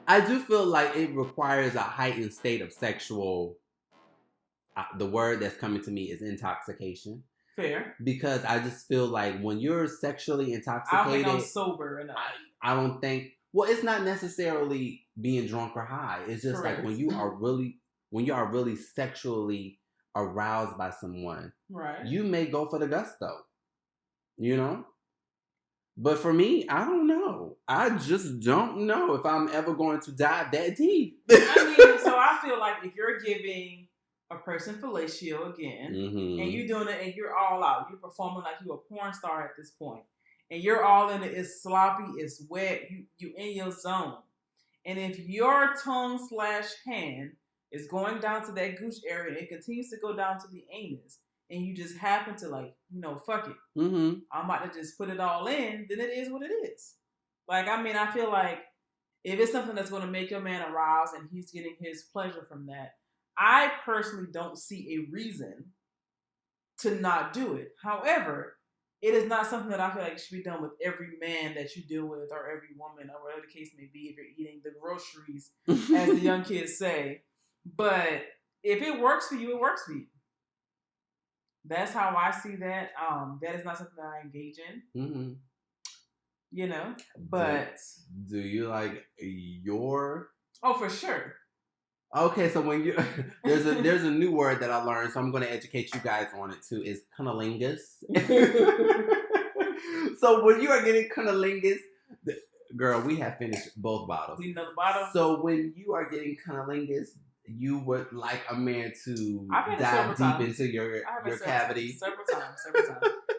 I do feel like it requires a heightened state of sexual. The word that's coming to me is intoxication. Fair. Because I just feel like when you're sexually intoxicated, I don't think I'm sober enough. I don't think. Well, it's not necessarily being drunk or high. It's just Correct. like when you are really sexually aroused by someone, right? You may go for the gusto, you know. But for me, I don't know. I just don't know if I'm ever going to dive that deep. I mean, so I feel like if you're giving a person fellatio again, and you're doing it, and you're all out, you're performing like you're a porn star at this point, and you're all in it. It's sloppy, it's wet. You in your zone, and if your tongue / hand is going down to that gooch area, and it continues to go down to the anus, and you just happen to fuck it. I'm about to just put it all in. Then it is what it is. Like, I mean, I feel like if it's something that's going to make your man aroused and he's getting his pleasure from that, I personally don't see a reason to not do it. However, it is not something that I feel like it should be done with every man that you deal with or every woman or whatever the case may be if you're eating the groceries, as the young kids say. But if it works for you, it works for you. That's how I see that. That is not something that I engage in. You know, but... Do you like your... Oh, for sure. Okay, so when you there's a new word that I learned, so I'm going to educate you guys on it too. Is cunnilingus. So when you are getting cunnilingus, girl, we have finished both bottles. We know the bottle. So when you are getting cunnilingus, you would like a man to dive deep into your cavity. Several times.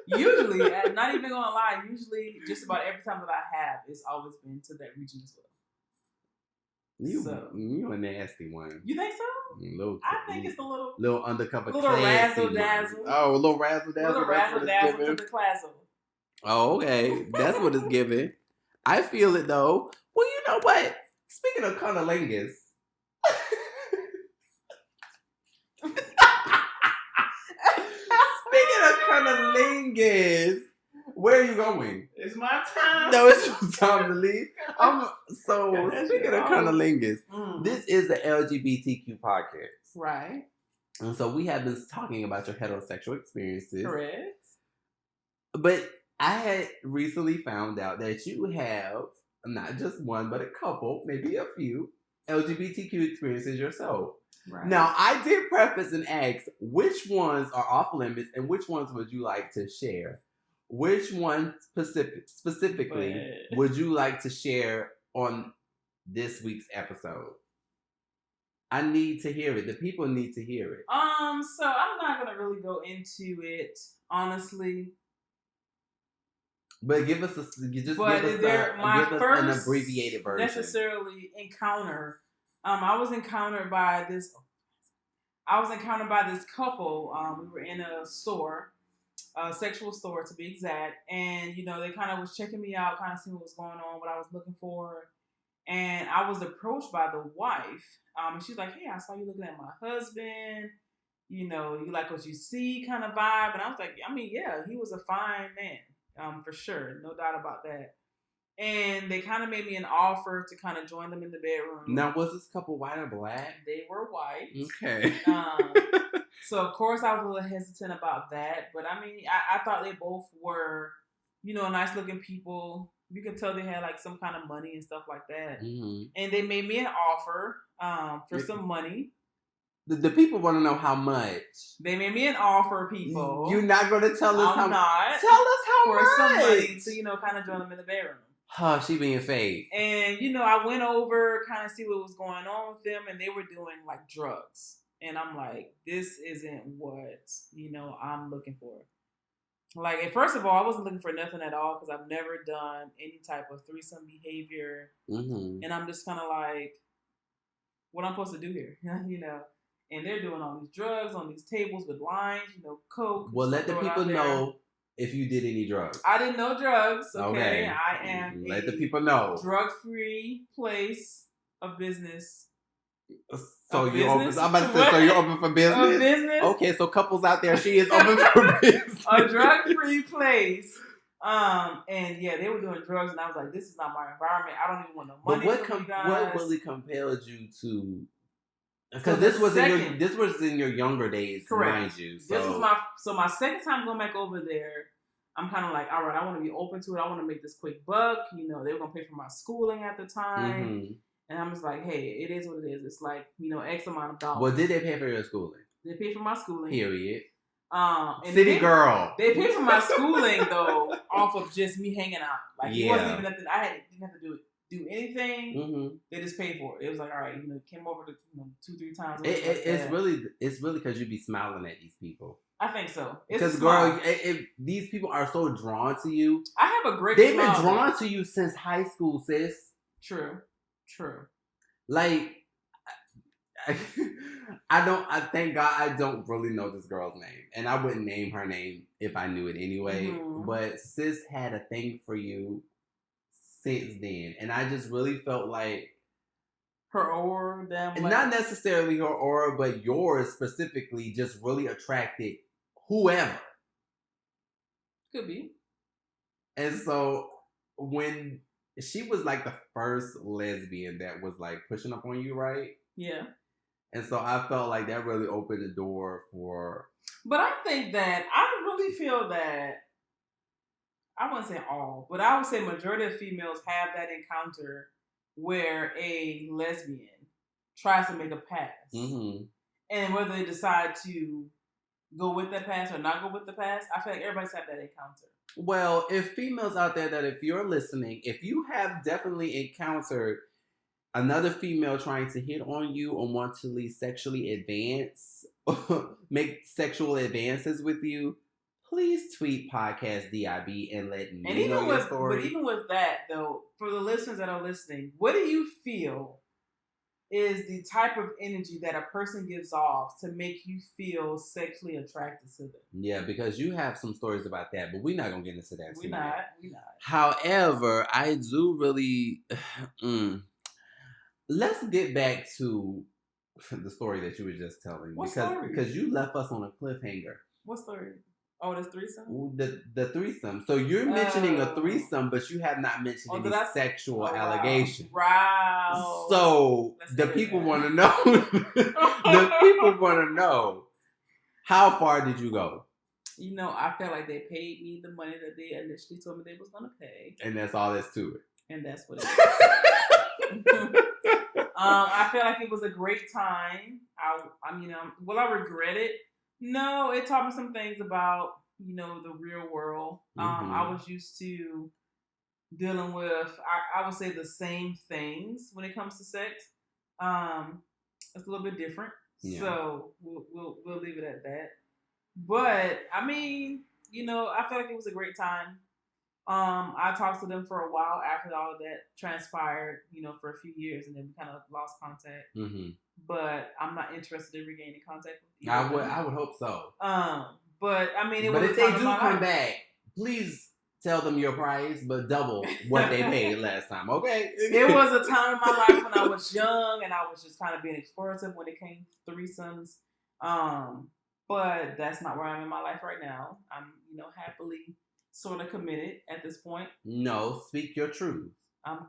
Usually, not even gonna lie, just about every time that I have, it's always been to that region as well. You a nasty one. You think so? I think it's a little undercover, little razzle dazzle. Oh, a little razzle dazzle. Little razzle dazzle to the clazzle. Oh, okay, that's what it's giving. I feel it though. Well, you know what? Speaking of cunnilingus. Speaking of cunnilingus, where are you going? It's my time. No, it's your time to leave. Speaking of cunnilingus, this is the LGBTQ podcast. Right. And so we have been talking about your heterosexual experiences. Correct. But I had recently found out that you have not just one, but a couple, maybe a few, LGBTQ experiences yourself. Right. Now, I did preface and ask which ones are off limits and which ones would you like to share? Which one specifically would you like to share on this week's episode? I need to hear it. The people need to hear it. So I'm not gonna really go into it, honestly. But give us an abbreviated version. Necessarily encounter. I was encountered by this couple. We were in a store, a sexual store to be exact, and they kind of was checking me out, kind of seeing what was going on, what I was looking for, and I was approached by the wife, and she's like, "Hey, I saw you looking at my husband. You like what you see," kind of vibe, and I was like, "I mean, yeah, he was a fine man, for sure, no doubt about that." And they kind of made me an offer to kind of join them in the bedroom. Now, was this couple white or black? They were white. Okay. So, of course, I was a little hesitant about that. But, I mean, I thought they both were, nice-looking people. You could tell they had, like, some kind of money and stuff like that. Mm-hmm. And they made me an offer for some money. The people want to know how much. They made me an offer, people. You're not going to tell us how much? I'm not. Tell us how much. For some money to, kind of join them in the bedroom. Huh, she being fake. And, I went over, kind of see what was going on with them, and they were doing, like, drugs. And I'm like, this isn't what, I'm looking for. Like, first of all, I wasn't looking for nothing at all because I've never done any type of threesome behavior. Mm-hmm. And I'm just kind of like, what I'm supposed to do here, And they're doing all these drugs on these tables with lines, coke. Well, let the people know if you did any drugs. I didn't know drugs, okay? I am let the people know. Drug-free place of business. So you're open. I'm about to say, so you're open for business? Business. Okay, so couples out there, she is open for business. A drug-free place And yeah, they were doing drugs, and I was like, this is not my environment. I don't even want no money from you guys. What really compelled you to? Because this was in your younger days, correct. Mind you. So. This was my second time going back over there. I'm kind of like, all right, I want to be open to it. I want to make this quick buck. You know, they were gonna pay for my schooling at the time, mm-hmm. and I'm just like, hey, it is what it is. It's like, you know, X amount of dollars. Well, did they pay for your schooling? They paid for my schooling. Period. And City girl. They paid for my schooling though, off of just me hanging out. Like it wasn't even nothing. Didn't have to do anything. Mm-hmm. They just paid for it. It was like, all right, you know, came over to 2-3 times. It's really because you be smiling at these people. I think so. Because girl, these people are so drawn to you. I have a great. They've been drawn to you since high school, sis. True. Like. I thank God I don't really know this girl's name. And I wouldn't name her name if I knew it anyway. Mm-hmm. But sis had a thing for you since then. And I just really felt like her aura, not necessarily her aura, but yours specifically just really attracted whoever. Could be. And so when she was like the first lesbian that was like pushing up on you, right? Yeah. And so I felt like that really opened the door for... But I think that, I really feel that, I wouldn't say all, but I would say majority of females have that encounter where a lesbian tries to make a pass. Mm-hmm. And whether they decide to go with that pass or not go with the pass, I feel like everybody's had that encounter. Well, if females out there that if you're listening, if you have definitely encountered another female trying to hit on you or want to sexually advance, make sexual advances with you, please tweet podcast DIB and let me know your story. But even with that, though, for the listeners that are listening, what do you feel is the type of energy that a person gives off to make you feel sexually attracted to them? Yeah, because you have some stories about that, but we're not going to get into that tonight. We're not. However, I do really... Let's get back to the story that you were just telling. What story? Because you left us on a cliffhanger. What story? Oh, the threesome? The threesome. So you're mentioning a threesome, but you have not mentioned any sexual allegations. Wow. So the people want to know. The people want to know, how far did you go? You know, I felt like they paid me the money that they initially told me they was going to pay. And that's all there's to it. And that's what it is. I feel like it was a great time. Will I regret it? No, it taught me some things about, you know, the real world. Mm-hmm. I was used to dealing with, I would say, the same things when it comes to sex. It's a little bit different. Yeah. So we'll leave it at that. But I mean, you know, I felt like it was a great time. I talked to them for a while after all of that transpired, you know, for a few years, and then we kind of lost contact. Mm-hmm. But I'm not interested in regaining contact with you. I would hope so. But I mean, if they do come back, please tell them your price, but double what they paid last time. Okay. There was a time in my life when I was young and I was just kind of being explorative when it came to threesomes. But that's not where I'm in my life right now. I'm, you know, happily sort of committed at this point. No, speak your truth. I'm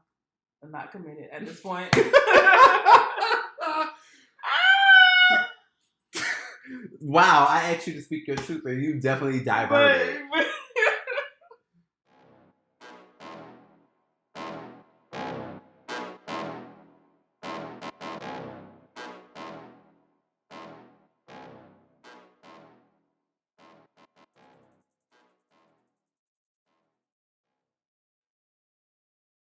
not committed at this point. Wow, I asked you to speak your truth and you definitely diverted.